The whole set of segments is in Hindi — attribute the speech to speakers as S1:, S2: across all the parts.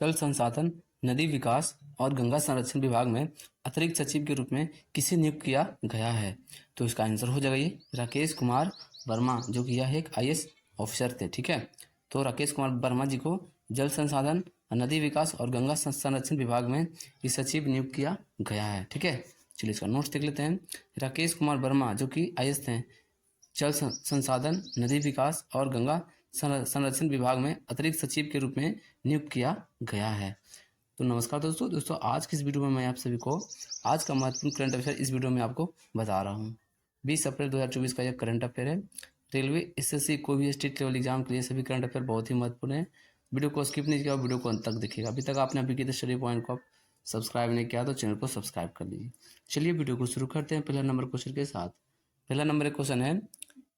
S1: जल संसाधन, नदी विकास और गंगा संरक्षण विभाग में अतिरिक्त सचिव के रूप में किसे नियुक्त किया गया है? तो इसका आंसर हो जाएगा ये राकेश कुमार वर्मा, जो कि यह एक आईएएस ऑफिसर थे। ठीक है, तो राकेश कुमार वर्मा जी को जल संसाधन, नदी विकास और गंगा संरक्षण विभाग में ये सचिव नियुक्त किया गया है। ठीक है, चलिए इसका नोट्स देख लेते हैं। राकेश कुमार वर्मा जो कि आईएएस थे, जल संसाधन, नदी विकास और गंगा संरक्षण विभाग में अतिरिक्त सचिव के रूप में नियुक्त किया गया है। तो नमस्कार दोस्तों, आज की इस वीडियो में मैं आप सभी को आज का महत्वपूर्ण करंट अफेयर इस वीडियो में आपको बता रहा हूँ। 20 अप्रैल 2024 का यह करंट अफेयर है। रेलवे, एसएससी, कोई भी स्टेट लेवल एग्जाम के लिए सभी करंट अफेयर बहुत ही महत्वपूर्ण है। वीडियो को स्किप नहीं किया, वीडियो को अंत तक देखिएगा। अभी तक आपने अभी की स्टडी पॉइंट को सब्सक्राइब नहीं किया तो चैनल को सब्सक्राइब कर लीजिए। चलिए वीडियो को शुरू करते हैं पहला नंबर क्वेश्चन के साथ। पहला नंबर क्वेश्चन है,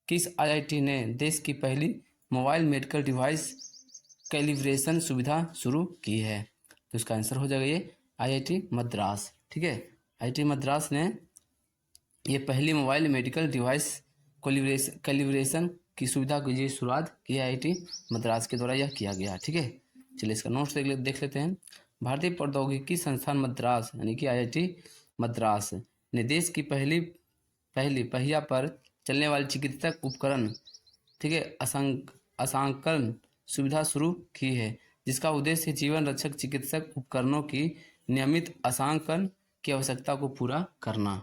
S1: किस आईआईटी ने देश की पहली मोबाइल मेडिकल डिवाइस कैलिब्रेशन सुविधा शुरू की है? तो इसका आंसर हो जाएगा ये आईआईटी मद्रास। ठीक है, आईआईटी मद्रास ने ये पहली मोबाइल मेडिकल डिवाइस कैलिब्रेशन की सुविधा की शुरुआत की आईआईटी मद्रास के द्वारा यह किया गया। ठीक है, चलिए इसका नोट्स देख लेते हैं। भारतीय प्रौद्योगिकी संस्थान मद्रास यानी कि आईआईटी मद्रास ने देश की पहली पहिया पर चलने वाली चिकित्सक उपकरण, ठीक है, अंशांकन सुविधा शुरू की है, जिसका उद्देश्य जीवन रक्षक चिकित्सक उपकरणों की नियमित अंशांकन की आवश्यकता को पूरा करना।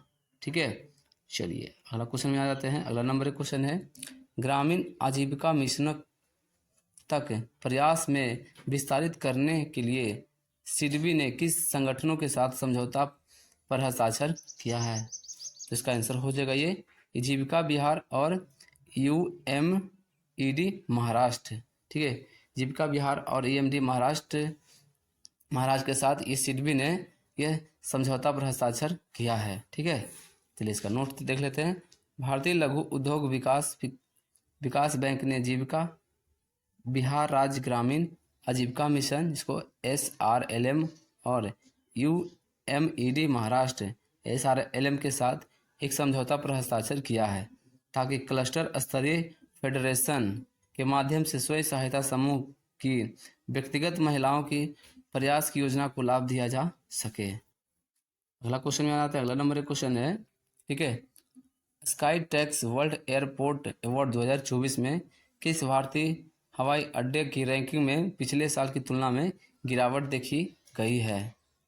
S1: ठीक है, चलिए अगला क्वेश्चन में आ जाते हैं। अगला नंबर क्वेश्चन है, ग्रामीण आजीविका मिशन तक प्रयास में विस्तारित करने के लिए सिडबी ने किस संगठनों के साथ समझौता पर हस्ताक्षर किया है? तो इसका आंसर हो जाएगा ये जीविका बिहार और यूएमईडी महाराष्ट्र। ठीक है, जीविका बिहार और यूएमईडी महाराष्ट्र के साथ ये सिडबी ने यह समझौता पर हस्ताक्षर किया है। ठीक है, चलिए इसका नोट देख लेते हैं। भारतीय लघु उद्योग विकास बैंक ने जीविका बिहार राज्य ग्रामीण आजीविका मिशन, जिसको SRLM, और यूएमईडी महाराष्ट्र SRLM के साथ एक समझौता पर हस्ताक्षर किया है, ताकि क्लस्टर स्तरीय फेडरेशन के माध्यम से स्वयं सहायता समूह की व्यक्तिगत महिलाओं की प्रयास की योजना को लाभ दिया जा सके। अगला क्वेश्चन में आता है। अगला नंबर क्वेश्चन है, ठीक है, sky tracks world airport award 2024 में किस भारतीय हवाई अड्डे की रैंकिंग में पिछले साल की तुलना में गिरावट देखी गई है?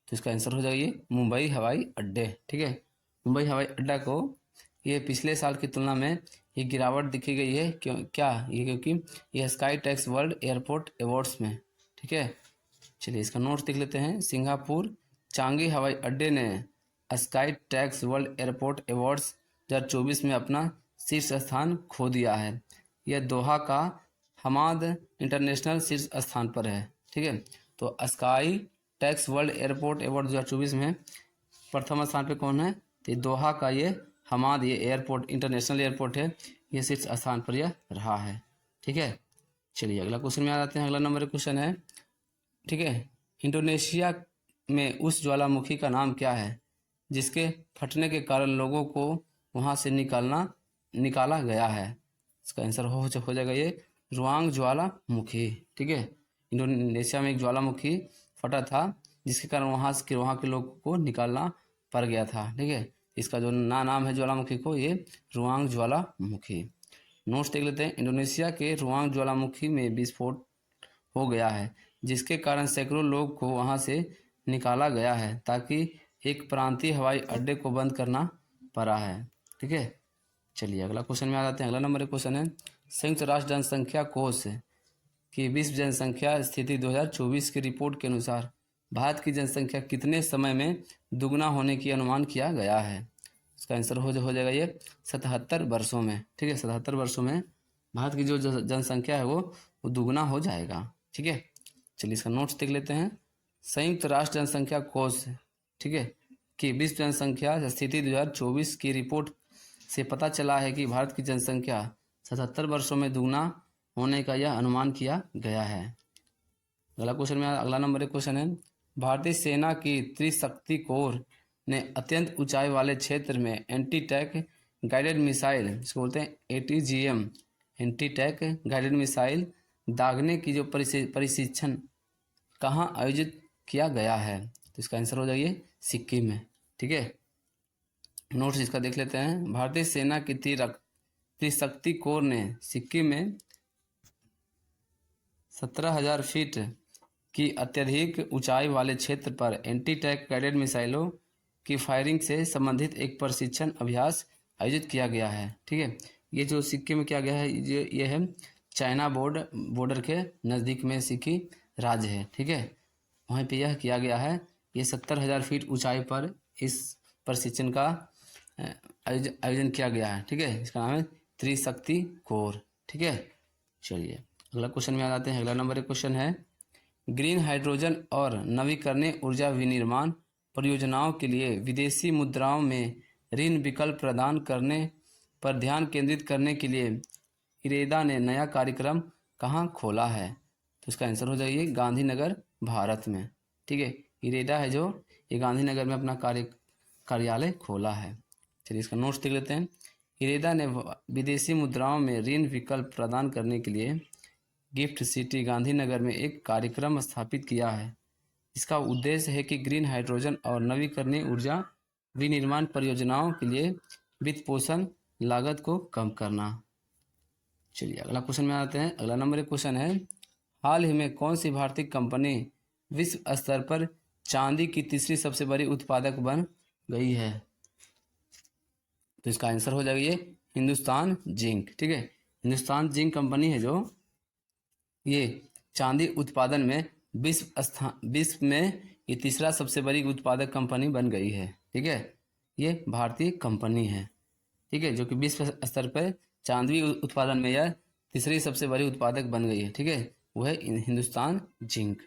S1: तो इसका आंसर हो जाएगा मुंबई हवाई अड्डे। ठीक है, मुंबई हवाई अड्डा को ये पिछले साल की तुलना में ये गिरावट दिखी गई है। क्योंकि ये sky tracks world airport awards में। ठीक है, चलिए इसका नोट्स देख लेते हैं। सिंगापुर चांगी हवाई अड्डे ने sky tracks world airport awards 2024 में अपना शीर्ष स्थान खो दिया है। यह दोहा का हमाद इंटरनेशनल शीर्ष स्थान पर है। ठीक है, तो sky tracks world airport award 2024 में प्रथम स्थान पे कौन है? तो दोहा का ये हमाद, ये एयरपोर्ट इंटरनेशनल एयरपोर्ट है, ये शीर्ष स्थान पर यह रहा है। ठीक है, चलिए अगला क्वेश्चन में आ जाते हैं। अगला नंबर क्वेश्चन है, ठीक है, इंडोनेशिया में उस ज्वालामुखी का नाम क्या है जिसके फटने के कारण लोगों को वहां से निकाला गया है? इसका आंसर हो जाएगा ये रुआंग ज्वालामुखी। ठीक है, इंडोनेशिया में एक ज्वालामुखी फटा था, जिसके कारण वहाँ के लोगों को निकालना पड़ गया था। ठीक है, इसका जो नाम है ज्वालामुखी को, ये रुआंग ज्वालामुखी। नोट्स देख लेते हैं। इंडोनेशिया के रुआंग ज्वालामुखी में विस्फोट हो गया है, जिसके कारण सैकड़ों लोग को वहां से निकाला गया है, ताकि एक प्रांतीय हवाई अड्डे को बंद करना पड़ा है। ठीक है, चलिए अगला क्वेश्चन में आ जाते हैं। अगला नंबर क्वेश्चन है, संयुक्त राष्ट्र जनसंख्या कोष की विश्व जनसंख्या स्थिति 2024 की रिपोर्ट के अनुसार भारत की जनसंख्या कितने समय में दुगना होने की अनुमान किया गया है? इसका आंसर हो जाएगा ये 77 वर्षों में। ठीक है, 77 वर्षों में भारत की जो जनसंख्या है वो दुगना हो जाएगा। ठीक है, चलिए इसका नोट्स देख लेते हैं। संयुक्त राष्ट्र जनसंख्या कोष, ठीक है, कि विश्व जनसंख्या स्थिति 2024 की रिपोर्ट से पता चला है कि भारत की जनसंख्या 77 वर्षों में दुगना होने का यह अनुमान किया गया है। अगला क्वेश्चन में अगला नंबर क्वेश्चन है, भारतीय सेना की त्रिशक्ति कोर ने अत्यंत ऊंचाई वाले क्षेत्र में एंटी टैंक गाइडेड मिसाइल, जिसको बोलते हैं ATGM, anti tank guided missile दागने की जो प्रशिक्षण कहाँ आयोजित किया गया है? तो इसका आंसर हो जाइए सिक्किम में। ठीक है, नोट्स इसका देख लेते हैं। भारतीय सेना की त्रिशक्ति कोर ने सिक्किम में 17,000 फीट की अत्यधिक ऊंचाई वाले क्षेत्र पर एंटी टैंक गाइडेड मिसाइलों की फायरिंग से संबंधित एक प्रशिक्षण अभ्यास आयोजित किया गया है। ठीक है, ये जो सिक्किम में किया गया है ये है चाइना बॉर्डर के नज़दीक में सिक्किम राज्य है। ठीक है, वहीं पे यह किया गया है। ये 70,000 फीट ऊंचाई पर इस प्रशिक्षण का आयोजन किया गया है। ठीक है, इसका नाम है त्रिशक्ति कोर। ठीक है, चलिए अगला क्वेश्चन में आ जाते हैं। अगला नंबर एक क्वेश्चन है, ग्रीन हाइड्रोजन और नवीकरणीय ऊर्जा विनिर्माण परियोजनाओं के लिए विदेशी मुद्राओं में ऋण विकल्प प्रदान करने पर ध्यान केंद्रित करने के लिए इरेडा ने नया कार्यक्रम कहाँ खोला है? तो इसका आंसर हो जाइए गांधीनगर, भारत में। ठीक है, इरेडा है जो ये गांधीनगर में अपना कार्यालय खोला है। चलिए इसका नोट्स देख लेते हैं। इरेडा ने विदेशी मुद्राओं में ऋण विकल्प प्रदान करने के लिए गिफ्ट सिटी गांधीनगर में एक कार्यक्रम स्थापित किया है। इसका उद्देश्य है कि ग्रीन हाइड्रोजन और नवीकरणीय ऊर्जा विनिर्माण परियोजनाओं के लिए वित्त पोषण लागत को कम करना। चलिए अगला क्वेश्चन में आते हैं। अगला नंबर एक क्वेश्चन है, हाल ही में कौन सी भारतीय कंपनी विश्व स्तर पर चांदी की तीसरी सबसे बड़ी उत्पादक बन गई है? तो इसका आंसर हो जाएगा ये हिंदुस्तान जिंक। ठीक है, हिंदुस्तान जिंक कंपनी है जो ये चांदी उत्पादन में विश्व में ये तीसरा सबसे बड़ी उत्पादक कंपनी बन गई है। ठीक है, ये भारतीय कंपनी है। ठीक है, जो कि विश्व स्तर पर चांदी उत्पादन में यह तीसरी सबसे बड़ी उत्पादक बन गई है। ठीक है, वो है हिंदुस्तान जिंक।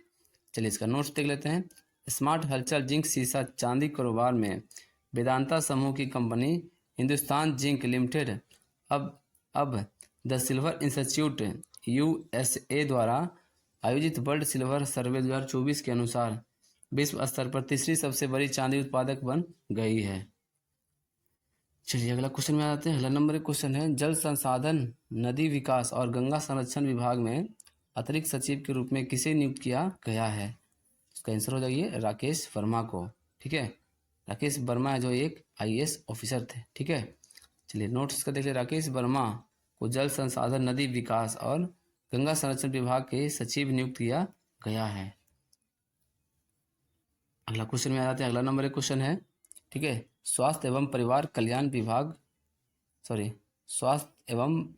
S1: चलिए इसका नोट्स देख लेते हैं। स्मार्ट हलचल जिंक सीसा चांदी कारोबार में वेदांता समूह की कंपनी हिंदुस्तान जिंक लिमिटेड अब द सिल्वर इंस्टीट्यूट USA द्वारा आयोजित वर्ल्ड सिल्वर सर्वे 2024 के अनुसार विश्व स्तर पर तीसरी सबसे बड़ी चांदी उत्पादक बन गई है। चलिए अगला क्वेश्चन में आते हैं। अगला नंबर एक क्वेश्चन है, जल संसाधन, नदी विकास और गंगा संरक्षण विभाग में अतिरिक्त सचिव के रूप में किसे नियुक्त किया गया है? इसका आंसर हो जाइए राकेश वर्मा को। ठीक है, राकेश वर्मा है जो एक IAS ऑफिसर थे। ठीक है, चलिए नोट्स का देख ले। राकेश वर्मा को जल संसाधन, नदी विकास और गंगा संरक्षण विभाग के सचिव नियुक्त किया गया है। अगला क्वेश्चन में आ जाते हैं। अगला नंबर एक क्वेश्चन है, ठीक है, स्वास्थ्य एवं परिवार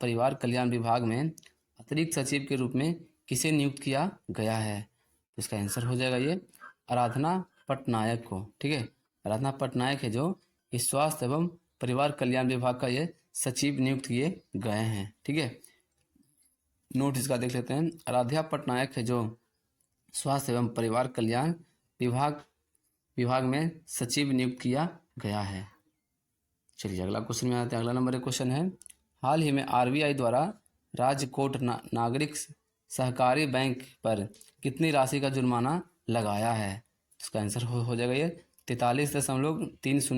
S1: परिवार कल्याण विभाग में अतिरिक्त सचिव के रूप में किसे नियुक्त किया गया है? तो इसका आंसर हो जाएगा ये आराधना पटनायक को। ठीक है, आराधना पटनायक है जो इस स्वास्थ्य एवं परिवार कल्याण विभाग का ये सचिव नियुक्त किए गए हैं। ठीक है, नोट इसका देख लेते हैं। आराध्या पटनायक है जो स्वास्थ्य एवं परिवार कल्याण विभाग में सचिव नियुक्त किया गया है। चलिए अगला क्वेश्चन में आते हैं। अगला नंबर एक क्वेश्चन है, हाल ही में RBI द्वारा राजकोट नागरिक सहकारी बैंक पर कितनी राशि का जुर्माना लगाया है? इसका आंसर हो जाएगा ये 43.30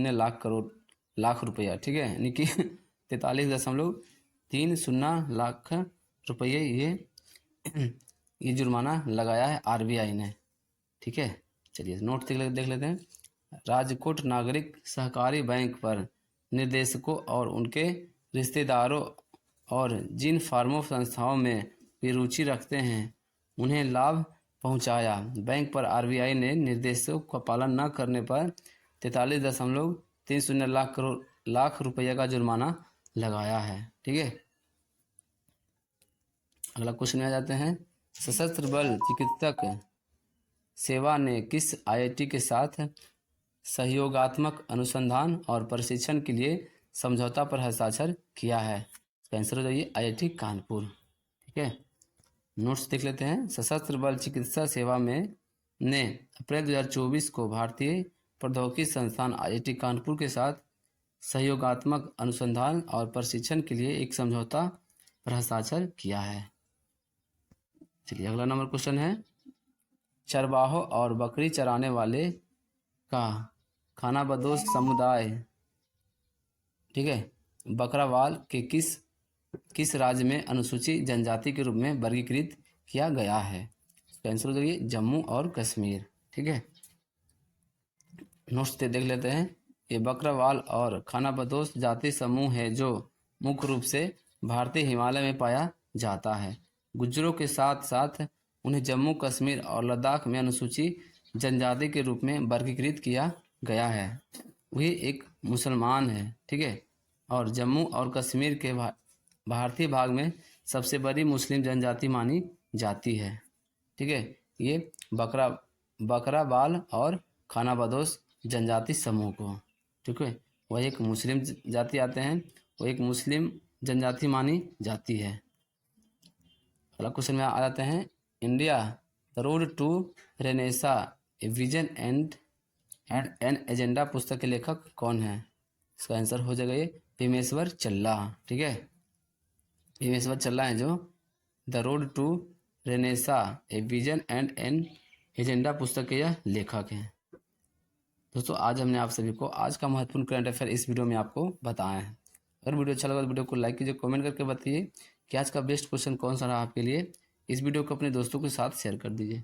S1: लाख रुपया। ठीक है, यानी कि 43.30 लाख रुपये ये जुर्माना लगाया है RBI ने। ठीक है, चलिए नोट देख लेते हैं। राजकोट नागरिक सहकारी बैंक पर निर्देशकों और उनके रिश्तेदारों और जिन फार्मों संस्थाओं में वे रुचि रखते हैं उन्हें लाभ पहुंचाया। बैंक पर RBI ने निर्देशों का पालन न करने पर 43.30 लाख रुपये का जुर्माना लगाया है। ठीक है, अगला क्वेश्चन में आ जाते हैं। सशस्त्र बल चिकित्सक सेवा ने किस IIT के साथ सहयोगात्मक अनुसंधान और प्रशिक्षण के लिए समझौता पर हस्ताक्षर किया है? इसका आंसर हो जाइए IIT कानपुर। ठीक है, नोट्स देख लेते हैं। सशस्त्र बल चिकित्सा सेवा में ने अप्रैल 2024 को भारतीय प्रौद्योगिकी संस्थान IIT कानपुर के साथ सहयोगात्मक अनुसंधान और प्रशिक्षण के लिए एक समझौता पर हस्ताक्षर किया है। चलिए अगला नंबर क्वेश्चन है, चरवाहों और बकरी चराने वाले का खानाबदोश समुदाय, ठीक है, बकरावाल के किस राज्य में अनुसूचित जनजाति के रूप में वर्गीकृत किया गया है? इसका आंसर हो जाएगी जम्मू और कश्मीर। ठीक है, नोट्स देख लेते हैं। ये बकरवाल और खानाबदोश जाति समूह है जो मुख्य रूप से भारतीय हिमालय में पाया जाता है। गुज्जरों के साथ साथ उन्हें जम्मू कश्मीर और लद्दाख में अनुसूचित जनजाति के रूप में वर्गीकृत किया गया है। वही एक मुसलमान है। ठीक है, और जम्मू और कश्मीर के भारतीय भाग में सबसे बड़ी मुस्लिम जनजाति मानी जाती है। ठीक है, ये बकरावाल और खानाबदोश जनजाति समूह को, ठीक है, वह एक मुस्लिम जाति आते हैं, वो एक मुस्लिम जनजाति मानी जाती है। अगला क्वेश्चन में आ जाते हैं। India the road to renaissance a vision and an agenda पुस्तक के लेखक कौन है? इसका आंसर हो जाएगा ये भीमेश्वर चल्ला। ठीक है, भीमेश्वर चल्ला है जो the road to renaissance a vision and an agenda पुस्तक के यह लेखक हैं। दोस्तों, आज हमने आप सभी को आज का महत्वपूर्ण करंट अफेयर इस वीडियो में आपको बताया है। अगर वीडियो अच्छा लगा तो वीडियो को लाइक कीजिए, कमेंट करके बताइए कि आज का बेस्ट क्वेश्चन कौन सा रहा आपके लिए। इस वीडियो को अपने दोस्तों के साथ शेयर कर दीजिए।